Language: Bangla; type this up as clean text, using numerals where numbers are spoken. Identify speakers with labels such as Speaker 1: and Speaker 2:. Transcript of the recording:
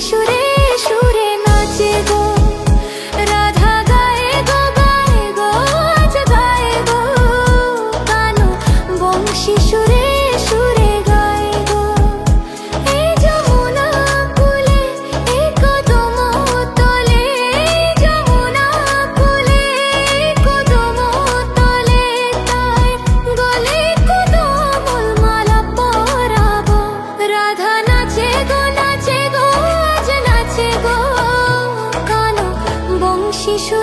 Speaker 1: সুরে সুরে নাচে গো রাধা গায়ে গো গায়ে গো আজ গায়ে গো কানু বংশী সুরে সুরে গায়ে গো এই যমুনা কুলে এই কদম তলে যমুনা কুলে এই কদম তলে তাই গলে কদমল মালা পরাবো রাধা নাচে গো আজ নাচে গো কানু বংশী সুরে